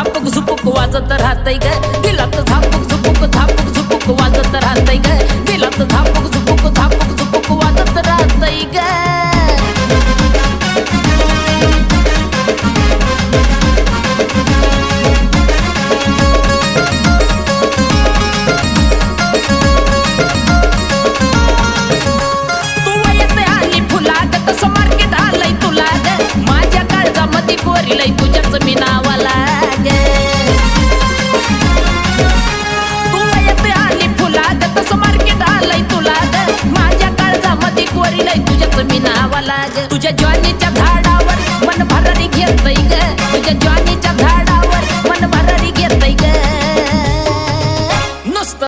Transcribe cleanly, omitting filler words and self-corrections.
झापक झुपुक वाजत राहतय ग, दिलात झापक झुपुक झापक झुपुक वाजत राहतय ग, दिलात झापक झुपुक वाजत राहतय ग. कोरीलय तुझ्याच मी नावाला ग, तू येते आली फुलाग तसं मार्केट आलंय तुला ग, माझ्या काळजामध्ये कोरीलय तुझ्याच मी नावाला ग. तुझ्या जॉनीच्या